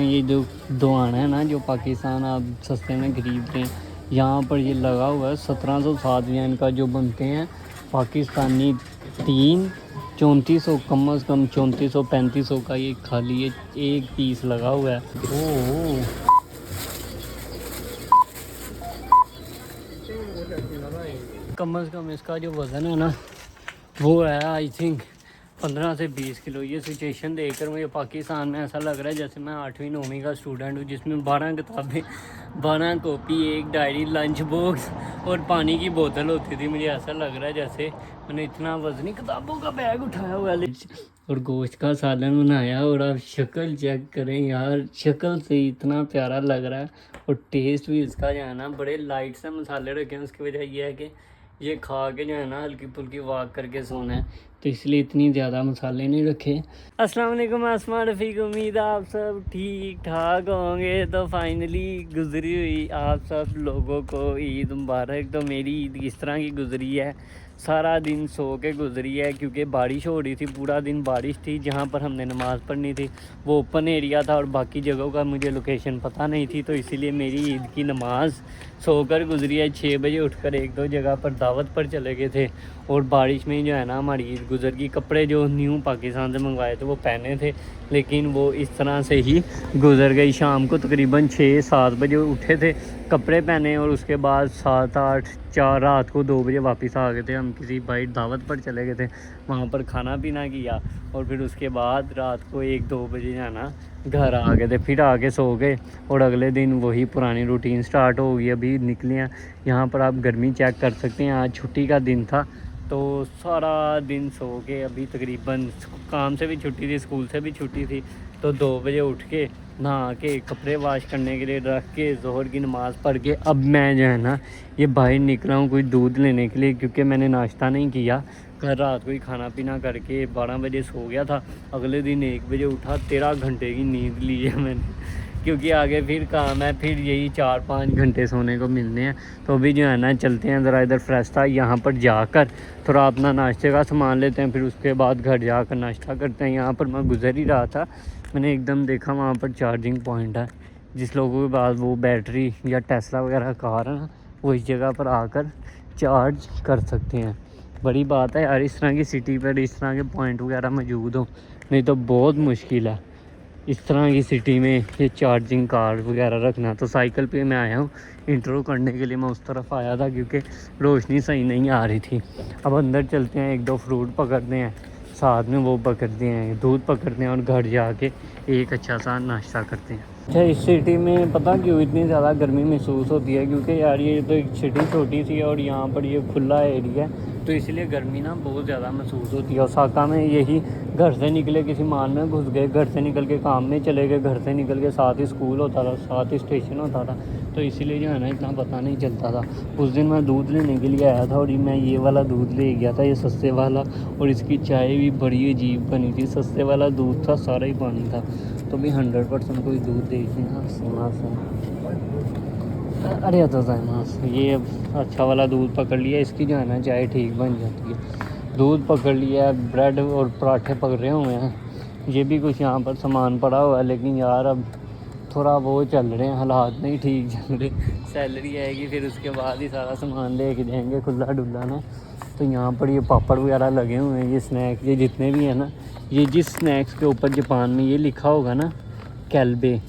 ये जो दुआना है ना, जो पाकिस्तान आप सस्ते में खरीद रहे हैं, यहाँ पर ये लगा हुआ है 1707 येन का जो बनते हैं पाकिस्तानी तीन 3400, कम से कम 3400-3500 का ये खाली ये एक पीस लगा हुआ है। ओह कम से कम इसका जो वज़न है ना वो है आई थिंक 15 से 20 किलो। ये सिचुएशन देखकर मुझे पाकिस्तान में ऐसा लग रहा है जैसे मैं 8वीं 9वीं का स्टूडेंट हूँ, जिसमें 12 किताबें, 12 कॉपी, एक डायरी, लंच बॉक्स और पानी की बोतल होती थी। मुझे ऐसा लग रहा है जैसे मैंने इतना वज़नी किताबों का बैग उठाया हुआ है और गोश्त का सालन बनाया। और आप शक्ल चेक करें यार, शक्ल से इतना प्यारा लग रहा है। और टेस्ट भी इसका जो है ना, बड़े लाइट से मसाले रखे हैं। उसकी वजह यह है कि ये खा के जो है ना हल्की फुल्की वॉक करके सोना है, तो इसलिए इतनी ज़्यादा मसाले नहीं रखे। अस्सलाम वालेकुम, आसमान रफ़ीक, उम्मीद है आप सब ठीक ठाक होंगे। तो फाइनली गुजरी हुई आप सब लोगों को ईद मुबारक। तो मेरी ईद इस तरह की गुजरी है, सारा दिन सो के गुजरी है, क्योंकि बारिश हो रही थी, पूरा दिन बारिश थी। जहाँ पर हमने नमाज़ पढ़नी थी वो ओपन एरिया था और बाकी जगहों का मुझे लोकेशन पता नहीं थी, तो इसीलिए मेरी ईद की नमाज़ सोकर गुजरी है। 6 बजे उठकर 1-2 जगह पर दावत पर चले गए थे और बारिश में जो है ना हमारी ईद गुजर गई। कपड़े जो न्यू पाकिस्तान से मंगवाए थे वो पहने थे, लेकिन वो इस तरह से ही गुजर गई। शाम को तकरीबन 6-7 बजे उठे थे, कपड़े पहने और उसके बाद 7-8-4 रात को 2 बजे वापस आ गए थे। हम किसी भाई दावत पर चले गए थे, वहाँ पर खाना पीना किया और फिर उसके बाद रात को 1-2 बजे जाना घर आ गए थे। फिर आके सो गए और अगले दिन वही पुरानी रूटीन स्टार्ट हो गई। अभी निकले हैं, यहाँ पर आप गर्मी चेक कर सकते हैं। आज छुट्टी का दिन था तो सारा दिन सो के, अभी तकरीबन काम से भी छुट्टी थी, स्कूल से भी छुट्टी थी, तो 2 बजे उठ के नहा के कपड़े वाश करने के लिए रख के ज़ोहर की नमाज़ पढ़ के अब मैं जो है ना ये बाहर निकला हूँ कुछ दूध लेने के लिए, क्योंकि मैंने नाश्ता नहीं किया। कल रात को ही खाना पीना करके 12 बजे सो गया था। अगले दिन 1 बजे उठा, 13 घंटे की नींद ली है मैंने, क्योंकि आगे फिर काम है, फिर यही 4-5 घंटे सोने को मिलने हैं। तो अभी जो है ना चलते हैं ज़रा, इधर फ्रेश था, यहाँ पर जाकर थोड़ा अपना नाश्ते का सामान लेते हैं, फिर उसके बाद घर जाकर नाश्ता करते हैं। यहाँ पर मैं गुजर ही रहा था, मैंने एकदम देखा वहाँ पर चार्जिंग पॉइंट है, जिस लोगों के पास वो बैटरी या टेस्ला वगैरह कार है ना, वो इस जगह पर आकर चार्ज कर सकते हैं। बड़ी बात है यार, इस तरह की सिटी पर इस तरह के पॉइंट वगैरह मौजूद हो, नहीं तो बहुत मुश्किल है इस तरह की सिटी में ये चार्जिंग कार वगैरह रखना। तो साइकिल पे मैं आया हूँ, इंट्रो करने के लिए मैं उस तरफ आया था क्योंकि रोशनी सही नहीं आ रही थी। अब अंदर चलते हैं, 1-2 फ्रूट पकड़ते हैं, साथ में वो पकड़ते हैं, दूध पकड़ते हैं और घर जाके एक अच्छा सा नाश्ता करते हैं। अच्छा, इस सिटी में पता क्यों इतनी ज़्यादा गर्मी महसूस होती है, क्योंकि यार ये तो एक सिटी छोटी सी है और यहाँ पर ये खुला एरिया है, तो इसलिए गर्मी ना बहुत ज़्यादा महसूस होती है। ओसाका में यही, घर से निकले किसी मॉल में घुस गए, घर से निकल के काम में चले गए, घर से निकल के साथ ही स्कूल होता था, साथ ही स्टेशन होता था, तो इसीलिए जो है ना इतना पता नहीं चलता था। उस दिन मैं दूध लेने के लिए आया था और मैं ये वाला दूध ले गया था, ये सस्ते वाला, और इसकी चाय भी बड़ी अजीब बनी थी। सस्ते वाला दूध था, सारा ही पानी था, तो भी 100% कोई दूध देखिए ना, सोना से। अरे तो ये अच्छा वाला दूध पकड़ लिया, इसकी जो है ना चाय ठीक बन जाती है। दूध पकड़ लिया, ब्रेड और पराठे पकड़े हुए हैं, ये भी कुछ यहाँ पर सामान पड़ा हुआ है, लेकिन यार अब थोड़ा वो चल रहे हैं, हालात नहीं ठीक चल रहे। सैलरी आएगी फिर उसके बाद ही सारा सामान ले के जाएंगे खुला डुल्ला ना। तो यहाँ पर ये पापड़ वगैरह लगे हुए हैं, ये स्नैक्स, ये जितने भी हैं ना, ये जिस स्नैक्स के ऊपर जापान में ये लिखा होगा ना कैल्बे,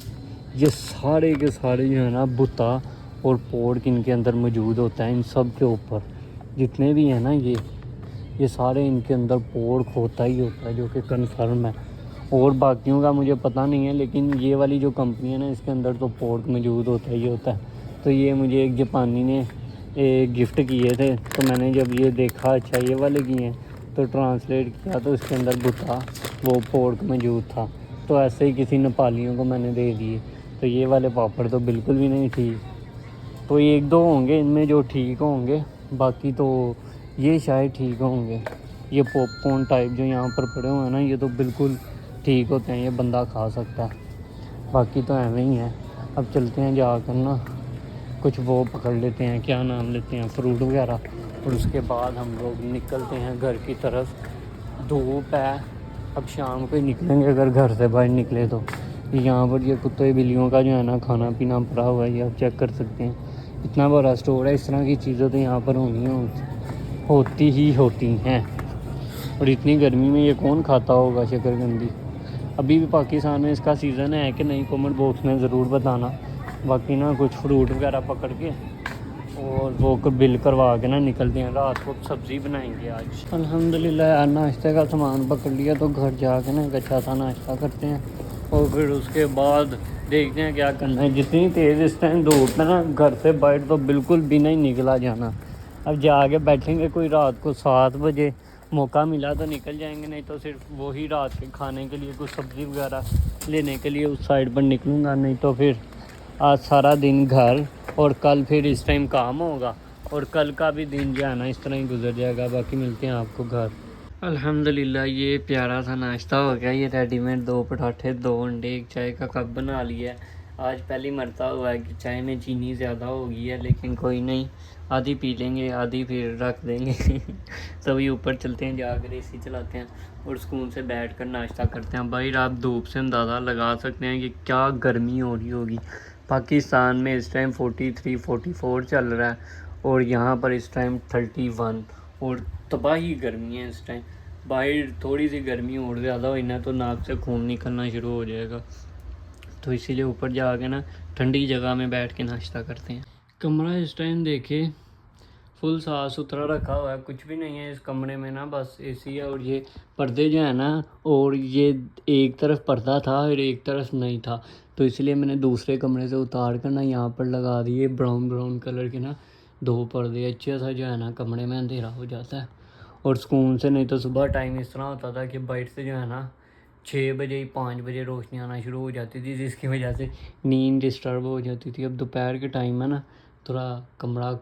ये सारे के सारे जो है ना बुता और पोर्क इनके अंदर मौजूद होता है। इन सब के ऊपर जितने भी हैं ना ये सारे इनके अंदर पोर्क होता ही होता है, जो कि कन्फर्म है। और बाकियों का मुझे पता नहीं है, लेकिन ये वाली जो कंपनी है ना, इसके अंदर तो पोर्क मौजूद होता ही होता है। तो ये मुझे एक जापानी ने गिफ्ट किए थे, तो मैंने जब ये देखा अच्छा ये वाले किए हैं, तो ट्रांसलेट किया तो इसके अंदर बुता वो पोर्क मौजूद था। तो ऐसे ही किसी नेपालियों को मैंने दे दिए। तो ये वाले पापड़ तो बिल्कुल भी नहीं ठीक, तो 1-2 होंगे इनमें जो ठीक होंगे, बाकी तो ये शायद ठीक होंगे। ये पॉपकॉर्न टाइप जो यहाँ पर पड़े हुए हैं ना, ये तो बिल्कुल ठीक होते हैं, ये बंदा खा सकता है, बाकी तो ऐਵੇਂ ही है। अब चलते हैं जाकर ना कुछ वो पकड़ लेते हैं, क्या नाम लेते हैं, फ्रूट वगैरह, और उसके बाद हम लोग निकलते हैं घर की तरफ। धूप है, अब शाम को ही निकलेंगे अगर घर से बाहर निकले तो, यहाँ पर ये कुत्ते बिल्लियों का जो है ना खाना पीना पड़ा हुआ है, ये आप चेक कर सकते हैं। इतना बड़ा स्टोर है, इस तरह की चीज़ें तो यहाँ पर होती ही होती हैं। और इतनी गर्मी में ये कौन खाता होगा शकरकंदी। अभी भी पाकिस्तान में इसका सीज़न है कि नहीं, कमेंट बॉक्स में ज़रूर बताना। बाकी ना कुछ फ्रूट वगैरह पकड़ के और वो बिल करवा के ना निकलते हैं, रात को सब्ज़ी बनाएंगे आज। अल्हम्दुलिल्लाह यार, नाश्ते का सामान पकड़ लिया तो घर जाके ना एक अच्छा सा नाश्ता करते हैं और फिर उसके बाद देखते हैं क्या करना है। जितनी तेज़ इस टाइम धूप है ना, घर से बाहर तो बिल्कुल भी नहीं निकला जाना। अब जाके बैठेंगे, कोई रात को 7 बजे मौका मिला तो निकल जाएंगे, नहीं तो सिर्फ वही रात के खाने के लिए कुछ सब्ज़ी वगैरह लेने के लिए उस साइड पर निकलूँगा। नहीं तो फिर आज सारा दिन घर, और कल फिर इस टाइम काम होगा, और कल का भी दिन जो है ना इस तरह ही गुजर जाएगा। बाकी मिलते हैं आपको घर। अल्हम्दुलिल्लाह ये प्यारा सा नाश्ता हो गया। ये रेडीमेड 2 पराठे, 2 अंडे, एक चाय का कप बना लिया है। आज पहली मरतबा हुआ है कि चाय में चीनी ज़्यादा हो गई है, लेकिन कोई नहीं, आधी पी लेंगे, आधी फिर रख देंगे। सभी ऊपर चलते हैं, जाकर एसी चलाते हैं और सुकून से बैठ कर नाश्ता करते हैं। भाई आप धूप से अंदाज़ा लगा सकते हैं कि क्या गर्मी हो रही होगी। पाकिस्तान में इस टाइम 43, 44 चल रहा है और यहाँ पर इस टाइम 31, और तबाही गर्मी है इस टाइम। बाहर थोड़ी सी गर्मी और ज़्यादा हुई ना तो नाक से खून निकलना शुरू हो जाएगा। तो इसीलिए ऊपर जाके ना ठंडी जगह में बैठ के नाश्ता करते हैं। कमरा इस टाइम देखे फुल साफ़ सुथरा रखा हुआ है, कुछ भी नहीं है इस कमरे में ना, बस एसी है। और ये पर्दे जो है ना, और ये एक तरफ पर्दा था और एक तरफ नहीं था, तो इसलिए मैंने दूसरे कमरे से उतार कर ना यहाँ पर लगा दिए ब्राउन ब्राउन कलर के ना 2 पर्दे। अच्छे सा जो है ना कमरे में अंधेरा हो जाता है और सुकून से। नहीं तो सुबह टाइम इस तरह होता था कि बाइट से जो है ना 6 बजे 5 बजे रोशनी आना शुरू हो जाती थी, जिसकी वजह से नींद डिस्टर्ब हो जाती थी। अब दोपहर के टाइम है ना थोड़ा कमरा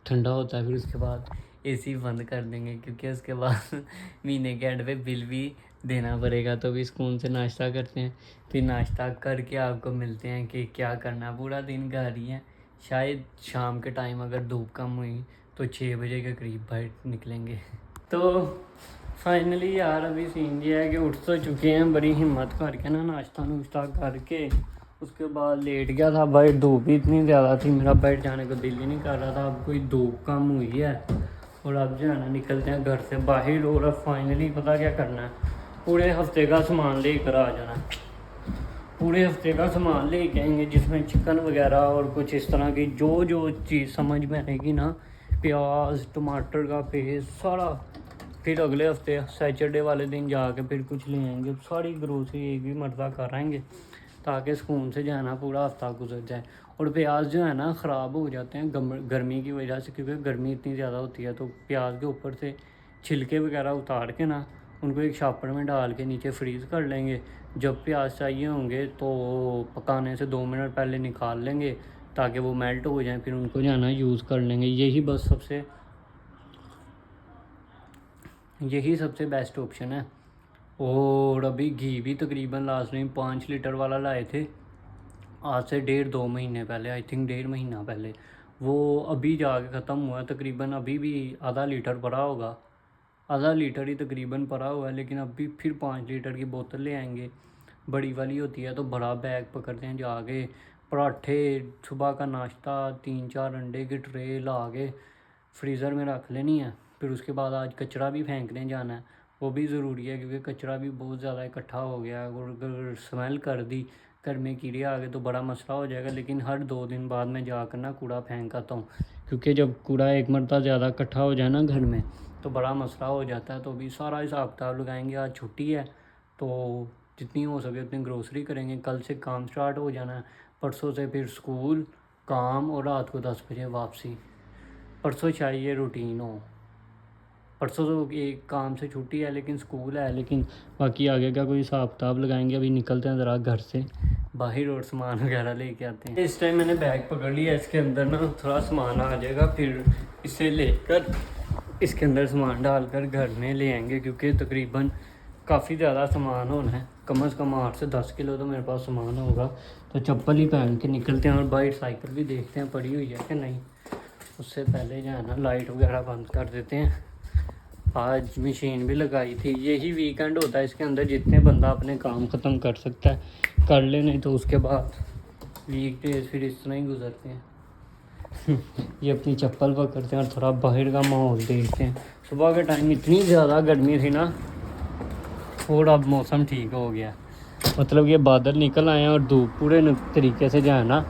ठंडा होता है, फिर उसके बाद एसी बंद कर देंगे, क्योंकि उसके बाद महीने के एंड पे बिल भी देना पड़ेगा। तो भी सुकून से नाश्ता करते हैं, फिर नाश्ता करके आपको मिलते हैं कि क्या करना। पूरा दिन घर ही है, शायद शाम के टाइम अगर धूप कम हुई तो 6 बजे के करीब बाहर निकलेंगे। तो फाइनली यार अभी सीन ये है कि उठ तो चुके हैं, बड़ी हिम्मत करके ना नाश्ता नुश्ता करके उसके बाद लेट गया था। भाई धूप भी इतनी ज़्यादा थी, मेरा बैठ जाने को दिल ही नहीं कर रहा था। अब कोई धूप कम हुई है और अब जो है ना निकलते हैं घर से बाहर। और अब फाइनली पता क्या करना है, पूरे हफ्ते का सामान लेकर आ जाना। पूरे हफ्ते का सामान लेके आएंगे, जिसमें चिकन वगैरह और कुछ इस तरह की जो जो चीज़ समझ में आएगी ना, प्याज टमाटर का पेस्ट सारा। फिर अगले हफ्ते सैटरडे वाले दिन जाके फिर कुछ ले आएंगे, सारी ग्रोसरी एक भी मरतबा कराएंगे, ताकि सुकून से जो है ना पूरा हफ्ता गुजर जाए। और प्याज जो है ना ख़राब हो जाते हैं गर्मी की वजह से, क्योंकि गर्मी इतनी ज़्यादा होती है। तो प्याज के ऊपर से छिलके वगैरह उतार के ना उनको एक शापर में डाल के नीचे फ्रीज़ कर लेंगे। जब प्याज चाहिए होंगे तो पकाने से 2 मिनट पहले निकाल लेंगे, ताकि वो मेल्ट हो जाए, फिर उनको जो है ना यूज़ कर लेंगे। यही सबसे बेस्ट ऑप्शन है। और अभी घी भी तकरीबन लास्ट टाइम 5 लीटर वाला लाए थे, आज से 1.5-2 महीने पहले, आई थिंक 1.5 महीना पहले। वो अभी जाके ख़त्म हुआ है तकरीबन, अभी भी आधा लीटर पड़ा होगा, आधा लीटर ही तकरीबन पड़ा हुआ है। लेकिन अभी फिर 5 लीटर की बोतल ले आएंगे, बड़ी वाली होती है, तो बड़ा बैग पकड़ते हैं जाके। पराठे, सुबह का नाश्ता, 3-4 अंडे की ट्रे ला के फ्रीज़र में रख लेनी है। फिर उसके बाद आज कचरा भी फेंकने जाना है, वो भी ज़रूरी है, क्योंकि कचरा भी बहुत ज़्यादा इकट्ठा हो गया है। और अगर स्मेल कर दी, घर में कीड़े आ गए तो बड़ा मसला हो जाएगा। लेकिन हर 2 दिन बाद में जाकर ना कूड़ा फेंक आता हूँ, क्योंकि जब कूड़ा एक मरतबा ज़्यादा इकट्ठा हो जाए ना घर में तो बड़ा मसला हो जाता है। तो अभी सारा हिसाब किताब लगाएंगे, आज छुट्टी है तो जितनी हो सके उतनी ग्रोसरी करेंगे। कल से काम स्टार्ट हो जाना है, परसों से फिर स्कूल, काम और रात को 10 बजे वापसी। परसों चाहिए रूटीन हो, परसों तो एक काम से छुट्टी है लेकिन स्कूल है, लेकिन बाकी आगे का कोई हिसाब किताब लगाएंगे। अभी निकलते हैं ज़रा घर से बाहर और सामान वगैरह लेके आते हैं। इस टाइम मैंने बैग पकड़ लिया, इसके अंदर ना थोड़ा सामान आ जाएगा, फिर इसे लेकर इसके अंदर सामान डालकर घर में ले आएंगे, क्योंकि तकरीबन काफ़ी ज़्यादा सामान होना है, कम से कम 8 से 10 किलो तो मेरे पास सामान होगा। तो चप्पल ही पहन के निकलते हैं और बाइक साइकिल भी देखते हैं पड़ी हुई है कि नहीं। उससे पहले जो है ना लाइट वगैरह बंद कर देते हैं, आज मशीन भी लगाई थी। यही वीकेंड होता है, इसके अंदर जितने बंदा अपने काम ख़त्म कर सकता है कर ले, नहीं तो उसके बाद वीक डेज फिर इस तरह ही गुजरते हैं। ये अपनी चप्पल पकड़ते हैं और थोड़ा बाहर का माहौल देखते हैं। सुबह के टाइम इतनी ज़्यादा गर्मी थी ना, थोड़ा अब मौसम ठीक हो गया। मतलब ये बादल निकल आए हैं और धूप पूरे तरीके से जो है ना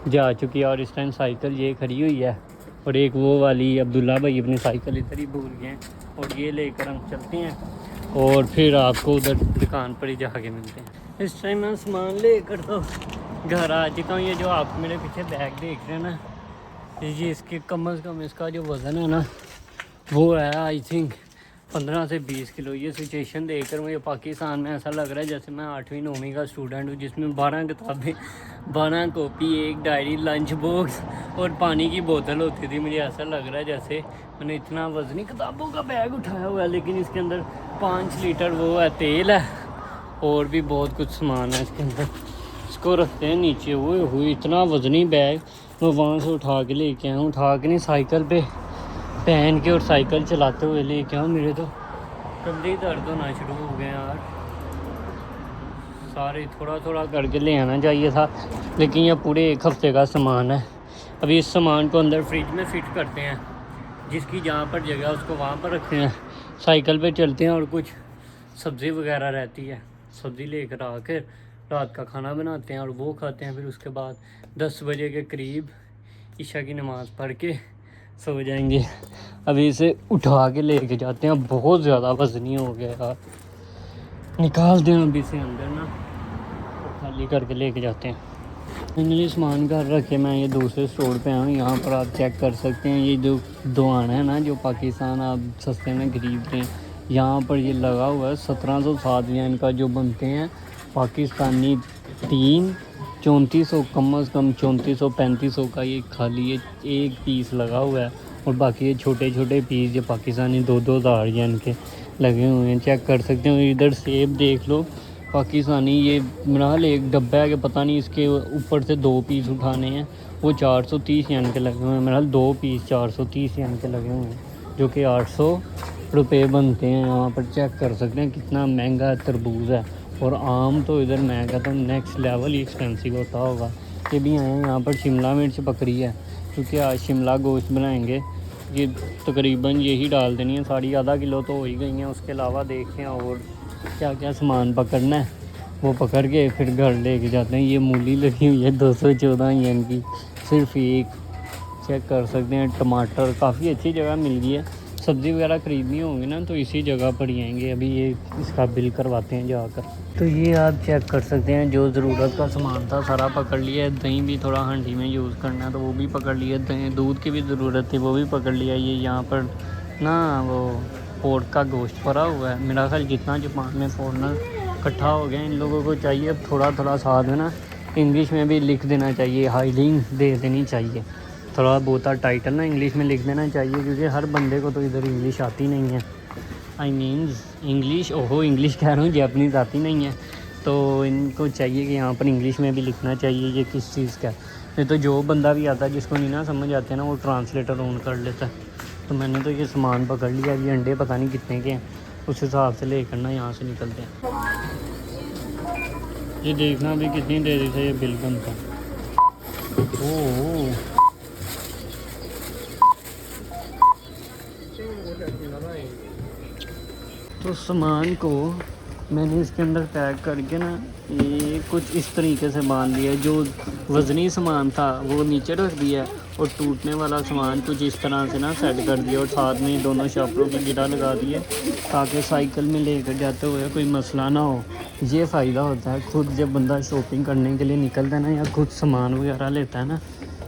जा चुकी है। और इस टाइम साइकिल ये खड़ी हुई है और एक वो वाली अब्दुल्ला भाई अपनी साइकिल इधर ही भूल गए हैं, और ये लेकर हम चलते हैं और फिर आपको उधर दुकान पर ही जाके मिलते हैं। इस टाइम मैं सामान लेकर तो घर आ चुका हूँ। ये जो आप मेरे पीछे बैग देख रहे हैं ना, ये इसके कम से कम इसका जो वज़न है ना वो है आई थिंक 15 से 20 किलो। ये सिचुएशन देखकर मुझे पाकिस्तान में ऐसा लग रहा है जैसे मैं 8वीं 9वीं का स्टूडेंट हूँ, जिसमें 12 किताबें, 12 कॉपी, एक डायरी, लंच बॉक्स और पानी की बोतल होती थी। मुझे ऐसा लग रहा है जैसे मैंने इतना वज़नी किताबों का बैग उठाया हुआ है, लेकिन इसके अंदर 5 लीटर वो है तेल है और भी बहुत कुछ सामान है इसके अंदर। इसको रखते हैं नीचे। वो इतना वज़नी बैग मैं वहाँ से उठा के लेके आया हूँ, उठा के नहीं साइकिल पे पहन के और साइकिल चलाते हुए लेके आऊँ। मेरे तो कंधे दर्द होना शुरू हो गए यार। सारे थोड़ा थोड़ा करके ले आना चाहिए था, लेकिन ये पूरे 1 हफ़्ते का सामान है। अभी इस सामान को अंदर फ्रिज में फ़िट करते हैं, जिसकी जहाँ पर जगह उसको वहाँ पर रखते हैं, साइकिल पे चलते हैं और कुछ सब्ज़ी वगैरह रहती है, सब्ज़ी लेकर आकर रात का खाना बनाते हैं और वो खाते हैं। फिर उसके बाद 10 बजे के करीब ईशा की नमाज़ पढ़ के सो जाएंगे। अभी इसे उठा के लेके जाते हैं, बहुत ज़्यादा वज़नी हो गया यार। निकाल दें अभी से अंदर ना, खाली करके लेके जाते हैं। फाइनली सामान घर रखे मैं ये दूसरे स्टोर पे आया हूँ। यहाँ पर आप चेक कर सकते हैं, ये जो दुकान है ना जो पाकिस्तान आप सस्ते में खरीदते हैं, यहाँ पर ये लगा हुआ है 1707 येन का जो बनते हैं पाकिस्तानी 3 3400, कम से कम 3400 3500 का ये खाली ये एक पीस लगा हुआ है। और बाकी ये छोटे छोटे पीस जो पाकिस्तानी 2-2 हज़ार येन के लगे हुए हैं, चेक कर सकते हो। इधर सेब देख लो पाकिस्तानी, ये मिलाल एक डब्बा है कि पता नहीं, इसके ऊपर से 2 पीस उठाने हैं, वो 430 येन के लगे हुए हैं। मिलाल 2 पीस 430 येन के लगे हुए हैं, जो कि 800 रुपये बनते हैं। यहाँ पर चेक कर सकते हैं कितना महंगा तरबूज है। और आम तो इधर मैं कहता हूँ नेक्स्ट लेवल ही एक्सपेंसिव होता होगा। ये भी आए हैं यहाँ पर शिमला मिर्च पकड़ी है, क्योंकि आज शिमला गोश्त बनाएंगे। ये तकरीबन यही डाल देनी है, साड़ी आधा किलो तो हो ही गई हैं। उसके अलावा देखें और क्या क्या सामान पकड़ना है वो पकड़ के फिर घर लेके जाते हैं। ये मूली लगी हुई है 214 येन की, सिर्फ एक। चेक कर सकते हैं टमाटर, काफ़ी अच्छी जगह मिल गई है। सब्ज़ी वगैरह ख़रीदनी होंगी ना तो इसी जगह पर ही आएंगे। अभी ये इसका बिल करवाते हैं जाकर। तो ये आप चेक कर सकते हैं जो ज़रूरत का सामान था सारा पकड़ लिया है। दही भी थोड़ा हांडी में यूज़ करना है तो वो भी पकड़ लिया। दही दूध की भी ज़रूरत थी वो भी पकड़ लिया। ये यहाँ पर ना वो पोर्क का गोश्त भरा हुआ है। मेरा ख्याल जितना जापान में फॉरनर इकट्ठा हो गया, इन लोगों को चाहिए अब थोड़ा थोड़ा साथ में ना इंग्लिश में भी लिख देना चाहिए, हाईलिंग दे देनी चाहिए। थोड़ा बहुत टाइटल ना इंग्लिश में लिख देना चाहिए, क्योंकि हर बंदे को तो इधर इंग्लिश आती नहीं है। आई मीन्स इंग्लिश, ओहो इंग्लिश कह रहा हूँ, जैपनीज़ आती नहीं है। तो इनको चाहिए कि यहाँ पर इंग्लिश में भी लिखना चाहिए ये किस चीज़ का। नहीं तो जो बंदा भी आता है जिसको नहीं ना समझ आते ना, वो ट्रांसलेटर ऑन कर लेता है। तो मैंने तो ये सामान पकड़ लिया। ये अंडे पता नहीं कितने के हैं, उस हिसाब से लेकर ना यहाँ से निकलते हैं। ये देखना भी कितनी देरी से ये बिल बनता है। ओह तो सामान को मैंने इसके अंदर पैक करके ना ये कुछ इस तरीके से बांध दिया। जो वज़नी सामान था वो नीचे रख दिया और टूटने वाला सामान कुछ इस तरह से ना सेट कर दिया। और साथ में दोनों शापरों की गिरा लगा दिए ताकि साइकिल में लेकर जाते हुए कोई मसला ना हो। ये फ़ायदा होता है खुद जब बंदा शॉपिंग करने के लिए निकलता है ना, या खुद सामान वगैरह लेता है ना,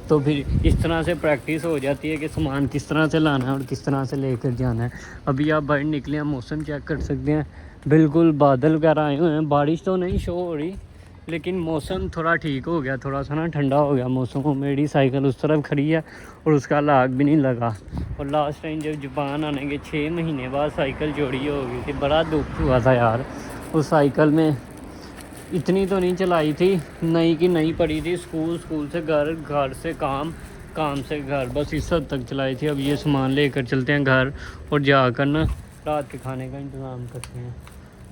तो फिर इस तरह से प्रैक्टिस हो जाती है कि सामान किस तरह से लाना है और किस तरह से लेकर जाना है। अभी आप बाहर निकले हैं, मौसम चेक कर सकते हैं, बिल्कुल बादल वगैरह आए हुए हैं। बारिश तो नहीं शो हो रही, लेकिन मौसम थोड़ा ठीक हो गया, थोड़ा सा ना ठंडा हो गया मौसम। को मेरी साइकिल उस तरफ खड़ी है और उसका लाग भी नहीं लगा। और लास्ट टाइम जब जापान आने के 6 महीने बाद साइकिल चोरी हो गई थी, बड़ा दुख हुआ था यार। उस साइकिल में इतनी तो नहीं चलाई थी, नई की नई पड़ी थी। स्कूल से घर, घर से काम, काम से घर, बस इस हद तक चलाई थी। अब ये सामान लेकर चलते हैं घर और जाकर ना रात के खाने का इंतज़ाम करते हैं।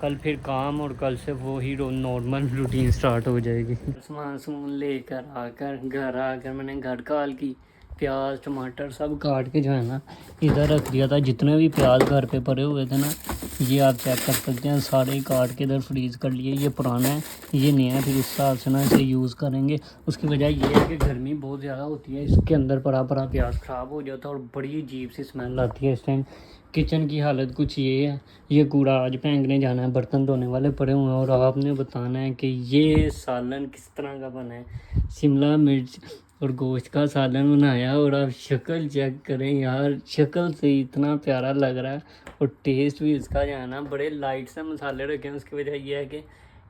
कल फिर काम, और कल से वो ही नॉर्मल रूटीन स्टार्ट हो जाएगी। सामान सामान लेकर आकर घर आकर मैंने घर काल की प्याज टमाटर सब काट के जो है ना इधर रख दिया था। जितने भी प्याज घर पे पड़े हुए थे ना, ये आप चेक कर सकते हैं, सारे ही काट के इधर फ्रीज़ कर लिए। ये पुराना है, ये नया है, फिर उस हिसाब से ना इसे यूज़ करेंगे। उसकी वजह ये है कि गर्मी बहुत ज़्यादा होती है, इसके अंदर पड़ा पड़ा प्याज ख़राब हो जाता है और बड़ी अजीब सी स्मेल आती है इस टाइम। किचन की हालत कुछ ये है। ये कूड़ा आज फेंकने जाना है, बर्तन धोने वाले पड़े हुए हैं, और आपने बताना है कि ये सालन किस तरह का बना है। शिमला मिर्च और गोश्त का सालन बनाया, और आप शक्ल चेक करें यार, शक्ल से इतना प्यारा लग रहा है, और टेस्ट भी इसका जो है ना बड़े लाइट से मसाले रखे हैं। उसकी वजह यह है कि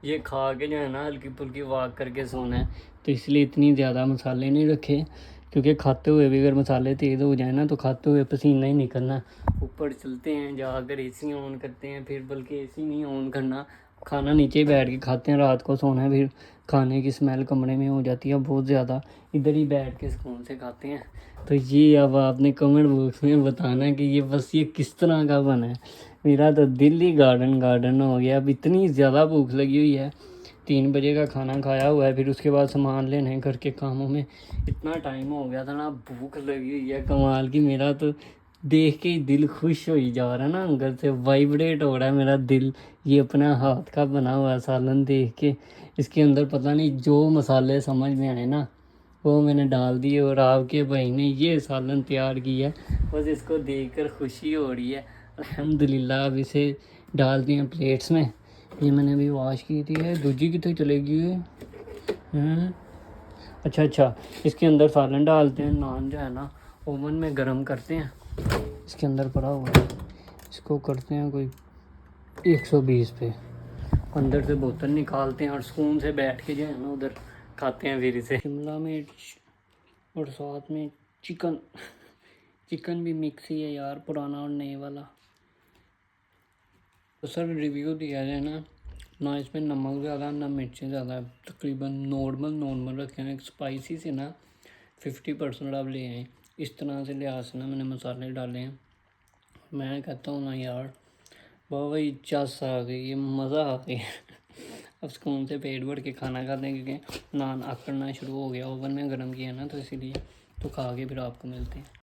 ये खा के जो है ना हल्की फुल्की वॉक करके सोना है, तो इसलिए इतनी ज़्यादा मसाले नहीं रखे, क्योंकि खाते हुए भी अगर मसाले तेज़ हो जाए ना तो खाते हुए पसीना ही निकलना। ऊपर चलते हैं, जाकर एसी ऑन करते हैं, फिर बल्कि एसी नहीं ऑन करना, खाना नीचे बैठ के खाते हैं, रात को सोना है, फिर खाने की स्मेल कमरे में हो जाती है बहुत ज़्यादा, इधर ही बैठ के सुकून से खाते हैं। तो ये अब आपने कमेंट बॉक्स में बताना है कि ये बस ये किस तरह का बना है। मेरा तो दिल ही गार्डन गार्डन हो गया। अब इतनी ज़्यादा भूख लगी हुई है, 3 बजे का खाना खाया हुआ है, फिर उसके बाद सामान लेने घर के कामों में इतना टाइम हो गया था ना, भूख लगी हुई है कमाल की। मेरा तो देख के ही दिल खुश हो ही जा रहा है ना, अंदर से वाइब्रेट हो रहा है मेरा दिल। ये अपना हाथ का बना हुआ सालन देख के, इसके अंदर पता नहीं जो मसाले समझ में आए ना वो मैंने डाल दिए, और आपके भाई ने ये सालन तैयार किया। बस इसको देखकर खुशी हो रही है अल्हम्दुलिल्लाह। अब इसे डाल दिए प्लेट्स में। ये मैंने अभी वॉश की थी, है दूजी की तो चलेगी है। अच्छा अच्छा, इसके अंदर सालन डालते हैं, नान जो है ना ओवन में गर्म करते हैं, इसके अंदर पड़ा हुआ है, इसको करते हैं कोई 120 पे, अंदर से बोतल निकालते हैं और सुकून से बैठ के जो है ना उधर खाते हैं। फिर इसे शिमला मिर्च और साथ में चिकन, चिकन भी मिक्स ही है यार, पुराना और नए वाला। तो सर रिव्यू दिया जाए ना इसमें नमक ज़्यादा ना मिर्चें ज़्यादा, तकरीबन नॉर्मल रखे हैं। स्पाइसी से ना 50% आप ले आए, इस तरह से लिहाज से ना मैंने मसाले डाले हैं। मैं कहता हूँ ना यार वाह भाई, चस आ गई, ये मज़ा आ गया। अब सुकून से पेट भर के खाना खाते हैं, क्योंकि नान आकड़ना शुरू हो गया, ओवन में गर्म किया ना तो इसीलिए। तो खा के फिर आपको मिलते हैं।